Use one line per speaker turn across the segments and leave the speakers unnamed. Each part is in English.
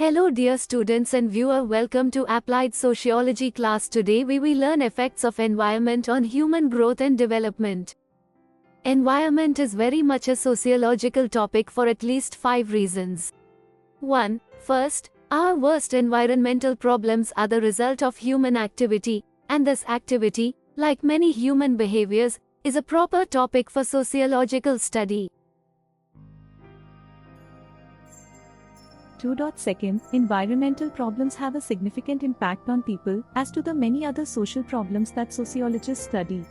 Hello dear students and viewer, welcome to Applied Sociology class. Today we will learn effects of environment on human growth and development. Environment is very much a sociological topic for at least 5 reasons. 1. First, our worst environmental problems are the result of human activity, and this activity, like many human behaviors, is a proper topic for sociological study.
2. Environmental problems have a significant impact on people, as do the many other social problems that sociologists study.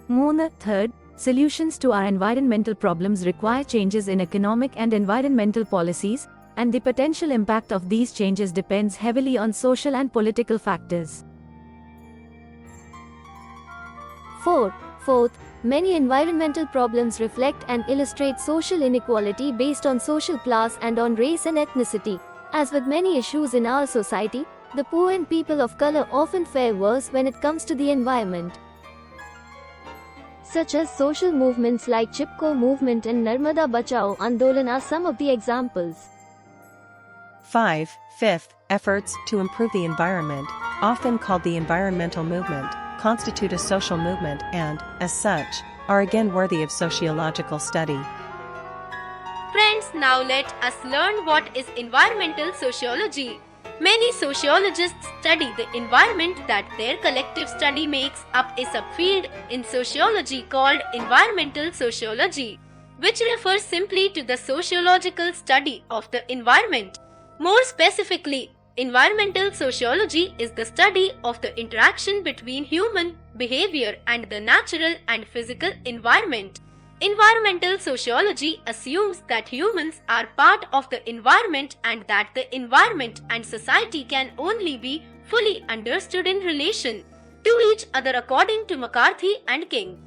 3. Solutions to our environmental problems require changes in economic and environmental policies, and the potential impact of these changes depends heavily on social and political factors.
4. Many environmental problems reflect and illustrate social inequality based on social class and on race and ethnicity. As with many issues in our society, the poor and people of color often fare worse when it comes to the environment. Such as social movements like Chipko movement and Narmada Bachao Andolan are some of the examples.
5. Efforts to improve the environment, often called the environmental movement, constitute a social movement and, as such, are again worthy of sociological study.
Friends, now let us learn what is environmental sociology. Many sociologists study the environment that their collective study makes up a subfield in sociology called environmental sociology, which refers simply to the sociological study of the environment. More specifically, environmental sociology is the study of the interaction between human behavior and the natural and physical environment. Environmental sociology assumes that humans are part of the environment and that the environment and society can only be fully understood in relation to each other according to McCarthy and King.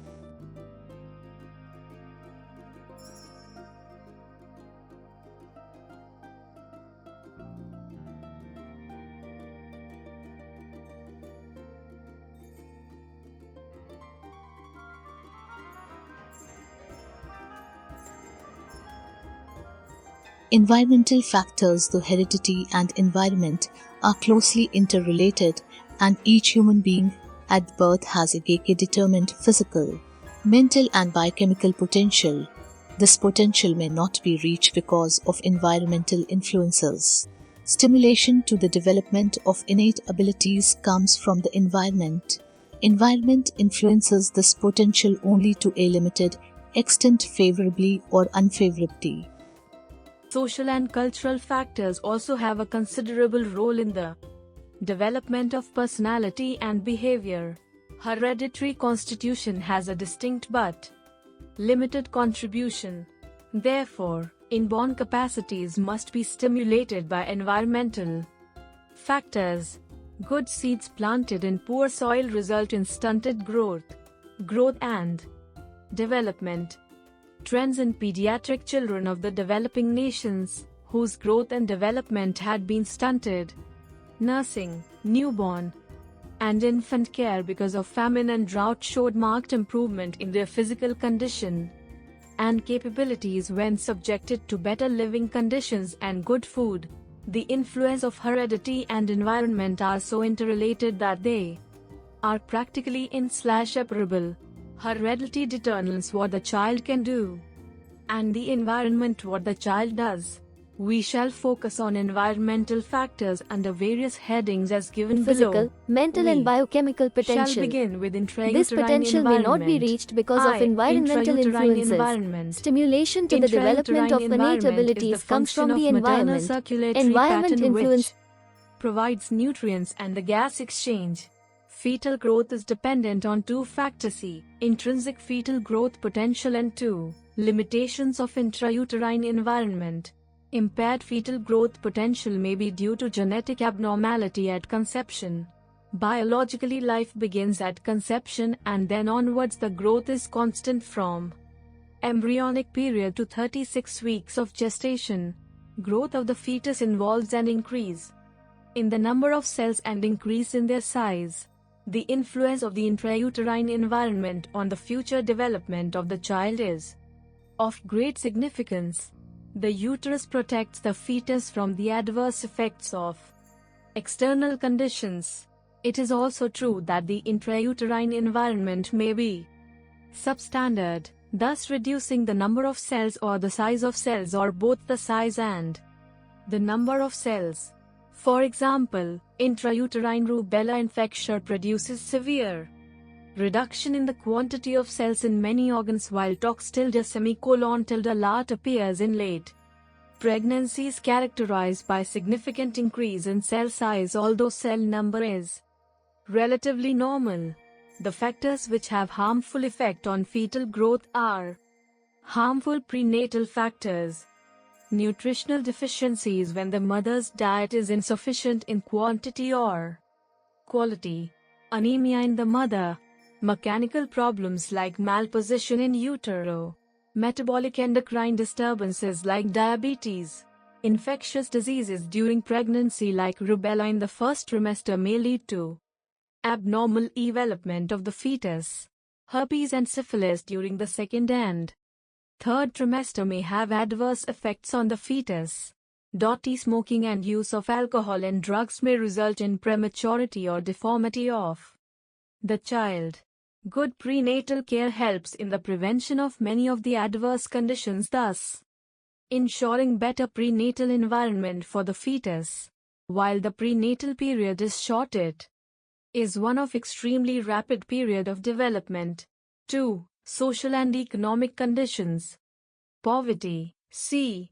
Environmental factors, though heredity and environment, are closely interrelated, and each human being at birth has a determined physical, mental and biochemical potential. This potential may not be reached because of environmental influences. Stimulation to the development of innate abilities comes from the environment. Environment influences this potential only to a limited extent, favorably or unfavorably.
Social and cultural factors also have a considerable role in the development of personality and behavior. Hereditary constitution has a distinct but limited contribution. Therefore, inborn capacities must be stimulated by environmental factors. Good seeds planted in poor soil result in stunted growth and development. Trends in pediatric children of the developing nations, whose growth and development had been stunted. Nursing, newborn, and infant care because of famine and drought showed marked improvement in their physical condition and capabilities when subjected to better living conditions and good food. The influence of heredity and environment are so interrelated that they are practically inseparable. Heredity determines what the child can do, and the environment what the child does. We shall focus on environmental factors under various headings as given
Physical,
below.
mental and biochemical
Shall
potential.
begin with intrauterine
This potential may not be reached because of environmental
intrauterine
influences. Stimulation to the development of innate abilities comes from the environment. Environment influence
provides nutrients and the gas exchange. Fetal growth is dependent on 2 factors: intrinsic fetal growth potential and 2. Limitations of intrauterine environment. Impaired fetal growth potential may be due to genetic abnormality at conception. Biologically, life begins at conception and then onwards the growth is constant from embryonic period to 36 weeks of gestation. Growth of the fetus involves an increase in the number of cells and increase in their size. The influence of the intrauterine environment on the future development of the child is of great significance. The uterus protects the fetus from the adverse effects of external conditions. It is also true that the intrauterine environment may be substandard, thus reducing the number of cells or the size of cells or both the size and the number of cells. For example, intrauterine rubella infection produces severe reduction in the quantity of cells in many organs, while tox-tilde appears in late pregnancies characterized by significant increase in cell size, although cell number is relatively normal. The factors which have harmful effect on fetal growth are harmful prenatal factors, nutritional deficiencies when the mother's diet is insufficient in quantity or quality, anemia in the mother, mechanical problems like malposition in utero, metabolic endocrine disturbances like diabetes, infectious diseases during pregnancy like rubella in the first trimester may lead to abnormal development of the fetus. Herpes and syphilis during the second and third trimester may have adverse effects on the fetus. Smoking and use of alcohol and drugs may result in prematurity or deformity of the child. Good prenatal care helps in the prevention of many of the adverse conditions, thus ensuring better prenatal environment for the fetus. While the prenatal period is short, it is one of extremely rapid period of development. 2. Social and economic conditions. Poverty. C.